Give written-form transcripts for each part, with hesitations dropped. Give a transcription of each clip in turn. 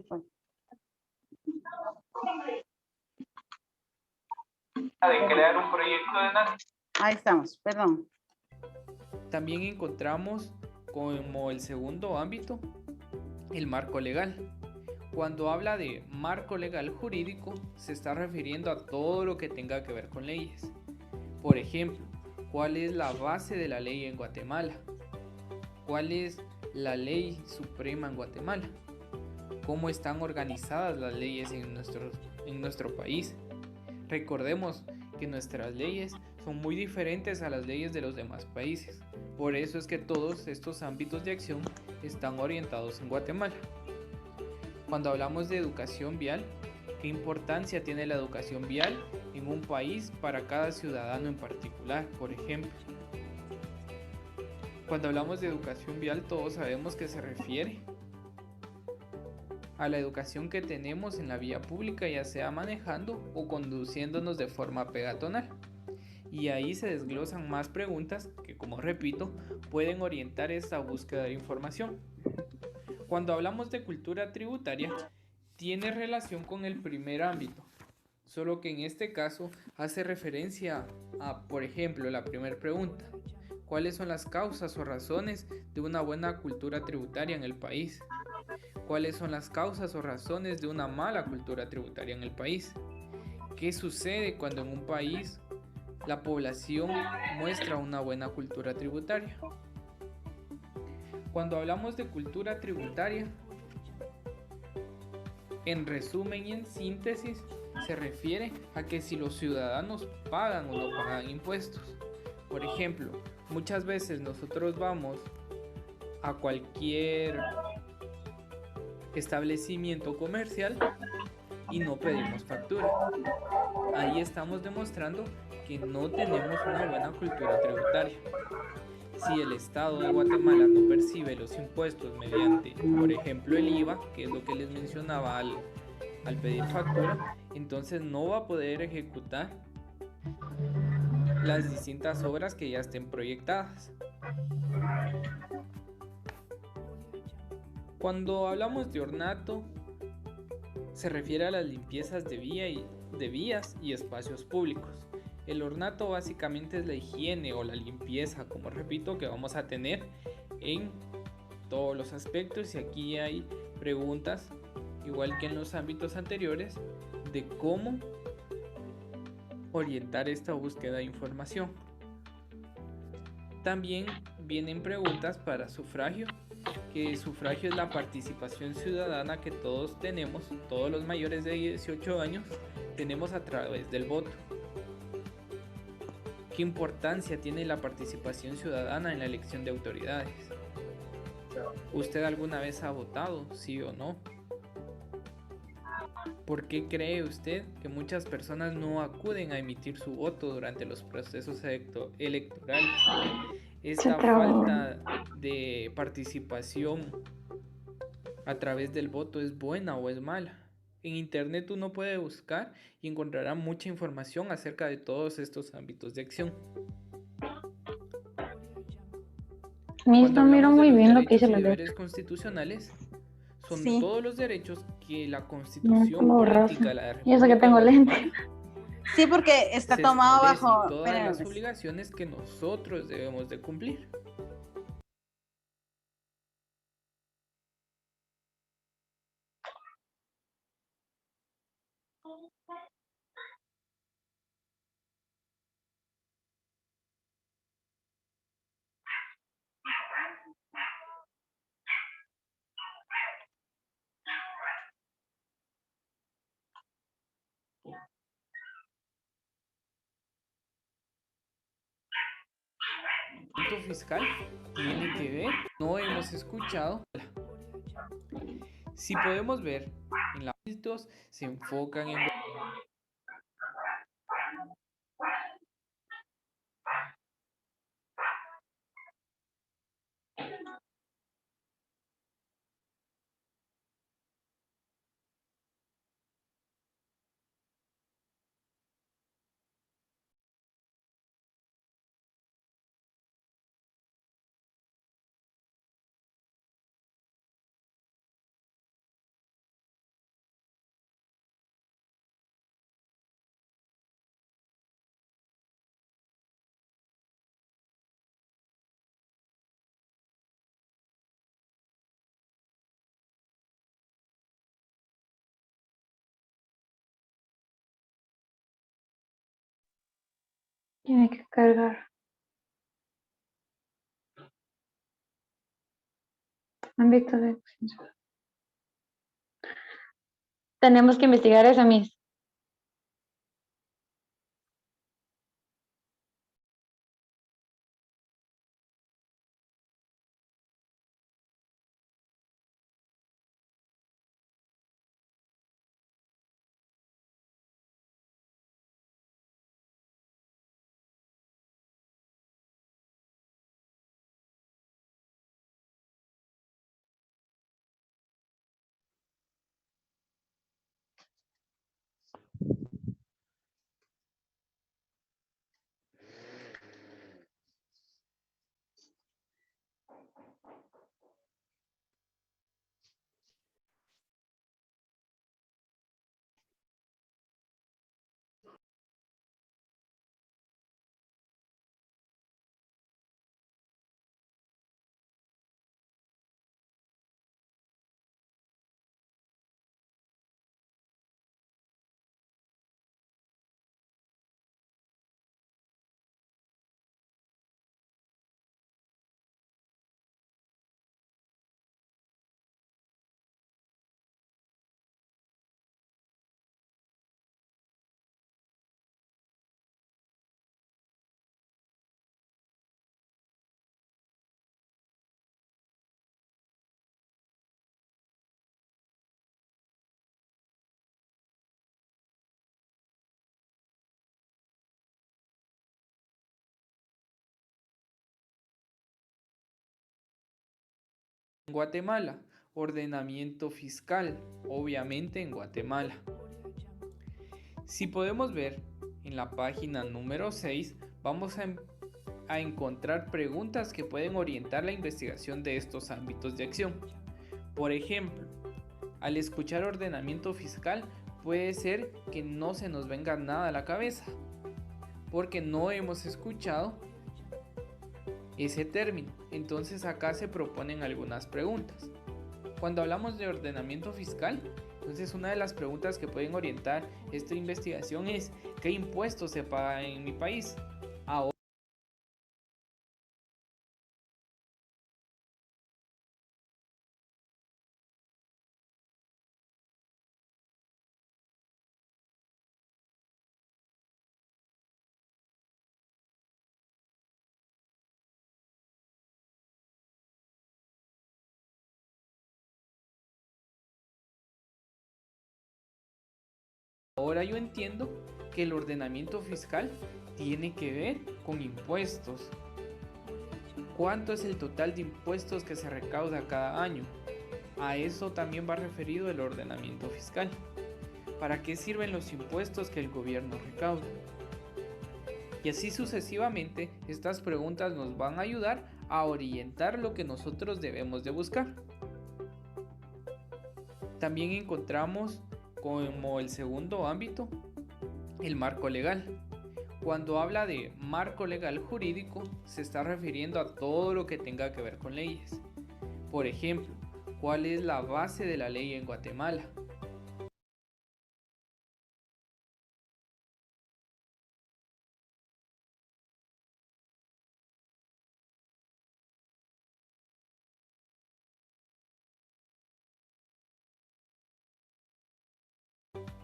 fue. De crear un proyecto de NAT. Ahí estamos, perdón. También encontramos como el segundo ámbito el marco legal. Cuando habla de marco legal jurídico, se está refiriendo a todo lo que tenga que ver con leyes. Por ejemplo, ¿cuál es la base de la ley en Guatemala? ¿Cuál es la ley suprema en Guatemala? ¿Cómo están organizadas las leyes en nuestro país? Recordemos que nuestras leyes son muy diferentes a las leyes de los demás países. Por eso es que todos estos ámbitos de acción están orientados en Guatemala. Cuando hablamos de educación vial, ¿qué importancia tiene la educación vial en un país para cada ciudadano en particular, por ejemplo? Cuando hablamos de educación vial, todos sabemos que se refiere a la educación que tenemos en la vía pública, ya sea manejando o conduciéndonos de forma peatonal. Y ahí se desglosan más preguntas que, como repito, pueden orientar esta búsqueda de información. Cuando hablamos de cultura tributaria, tiene relación con el primer ámbito, solo que en este caso hace referencia a, por ejemplo, la primera pregunta: ¿cuáles son las causas o razones de una buena cultura tributaria en el país? ¿Cuáles son las causas o razones de una mala cultura tributaria en el país? ¿Qué sucede cuando en un país la población muestra una buena cultura tributaria? Cuando hablamos de cultura tributaria, en resumen y en síntesis, se refiere a que si los ciudadanos pagan o no pagan impuestos. Por ejemplo, muchas veces nosotros vamos a cualquier establecimiento comercial y no pedimos factura. Ahí estamos demostrando que no tenemos una buena cultura tributaria. Si el Estado de Guatemala no percibe los impuestos mediante, por ejemplo, el IVA, que es lo que les mencionaba al pedir factura, entonces no va a poder ejecutar las distintas obras que ya estén proyectadas. Cuando hablamos de ornato, se refiere a las limpiezas de vías y espacios públicos. El ornato básicamente es la higiene o la limpieza, como repito, que vamos a tener en todos los aspectos, y aquí hay preguntas, igual que en los ámbitos anteriores, de cómo orientar esta búsqueda de información. También vienen preguntas para sufragio, que sufragio es la participación ciudadana que todos tenemos, todos los mayores de 18 años tenemos a través del voto. ¿Qué importancia tiene la participación ciudadana en la elección de autoridades? ¿Usted alguna vez ha votado, sí o no? ¿Por qué cree usted que muchas personas no acuden a emitir su voto durante los procesos electorales? ¿Esta falta de participación a través del voto es buena o es mala? En internet uno puede buscar y encontrará mucha información acerca de todos estos ámbitos de acción. Cuando hablamos de los derechos y deberes constitucionales, son todos los derechos que la Constitución Política de la República de Guatemala Sí, porque está tomado bajo... todas las obligaciones que nosotros debemos de cumplir. Punto fiscal tiene que ver, no hemos escuchado. Si podemos ver, en los ámbitos se enfocan en Tiene que cargar. Ámbito de acción. Tenemos que investigar eso, Miss. Guatemala, ordenamiento fiscal, obviamente en Guatemala. Si podemos ver en la página número 6, vamos a encontrar preguntas que pueden orientar la investigación de estos ámbitos de acción. Por ejemplo, al escuchar ordenamiento fiscal, puede ser que no se nos venga nada a la cabeza, porque no hemos escuchado ese término. Entonces acá se proponen algunas preguntas. Cuando hablamos de ordenamiento fiscal, entonces una de las preguntas que pueden orientar esta investigación es: ¿qué impuestos se pagan en mi país? Ahora yo entiendo que el ordenamiento fiscal tiene que ver con impuestos. ¿Cuánto es el total de impuestos que se recauda cada año? A eso también va referido el ordenamiento fiscal. ¿Para qué sirven los impuestos que el gobierno recauda? Y así sucesivamente, estas preguntas nos van a ayudar a orientar lo que nosotros debemos de buscar. También encontramos como el segundo ámbito el marco legal. Cuando habla de marco legal jurídico, se está refiriendo a todo lo que tenga que ver con leyes. Por ejemplo, ¿cuál es la base de la ley en Guatemala?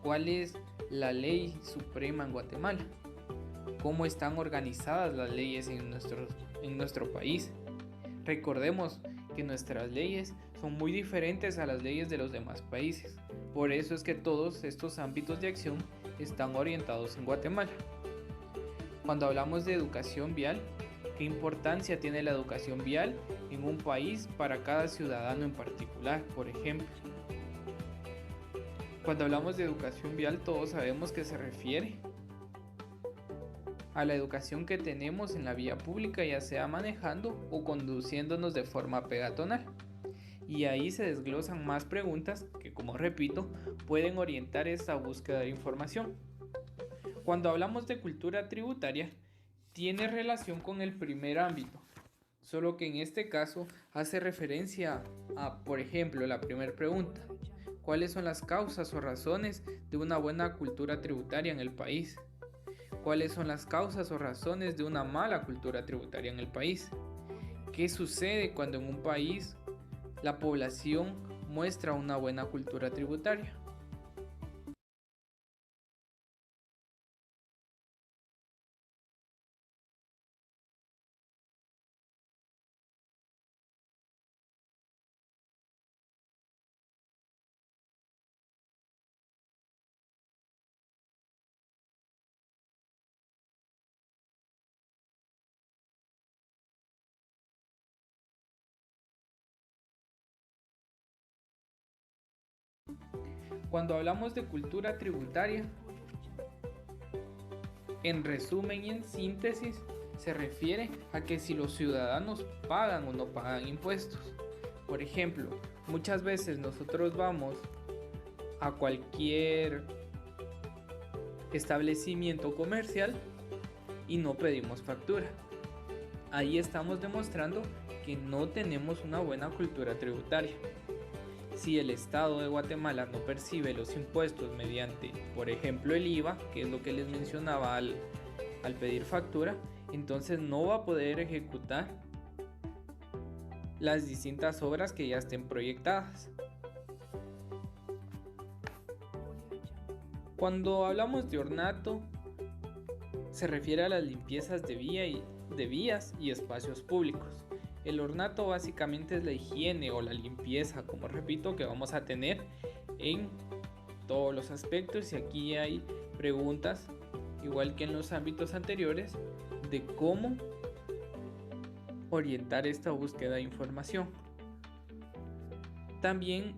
¿Cuál es la ley suprema en Guatemala? ¿Cómo están organizadas las leyes en nuestro país? Recordemos que nuestras leyes son muy diferentes a las leyes de los demás países. Por eso es que todos estos ámbitos de acción están orientados en Guatemala. Cuando hablamos de educación vial, ¿qué importancia tiene la educación vial en un país para cada ciudadano en particular, por ejemplo? Cuando hablamos de educación vial, todos sabemos que se refiere a la educación que tenemos en la vía pública, ya sea manejando o conduciéndonos de forma peatonal. Y ahí se desglosan más preguntas que, como repito, pueden orientar esta búsqueda de información. Cuando hablamos de cultura tributaria, tiene relación con el primer ámbito, solo que en este caso hace referencia a, por ejemplo, la primera pregunta: ¿cuáles son las causas o razones de una buena cultura tributaria en el país? ¿Cuáles son las causas o razones de una mala cultura tributaria en el país? ¿Qué sucede cuando en un país la población muestra una buena cultura tributaria? Cuando hablamos de cultura tributaria, en resumen y en síntesis, se refiere a que si los ciudadanos pagan o no pagan impuestos. Por ejemplo, muchas veces nosotros vamos a cualquier establecimiento comercial y no pedimos factura. Ahí estamos demostrando que no tenemos una buena cultura tributaria. Si el Estado de Guatemala no percibe los impuestos mediante, por ejemplo, el IVA, que es lo que les mencionaba al pedir factura, entonces no va a poder ejecutar las distintas obras que ya estén proyectadas. Cuando hablamos de ornato, se refiere a las limpiezas de vías y espacios públicos. El ornato básicamente es la higiene o la limpieza, como repito, que vamos a tener en todos los aspectos, y aquí hay preguntas, igual que en los ámbitos anteriores, de cómo orientar esta búsqueda de información. También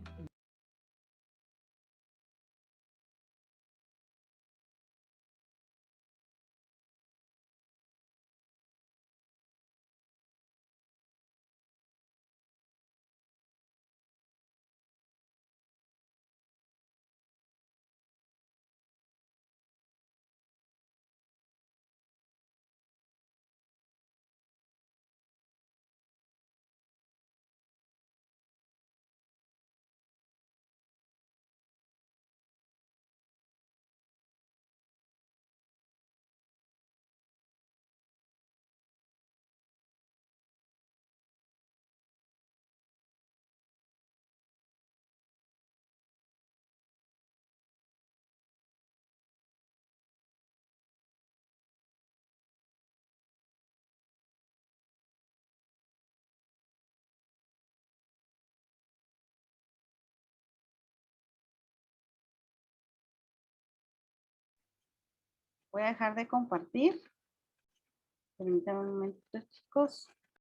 Voy a dejar de compartir. Permítanme un momento, chicos.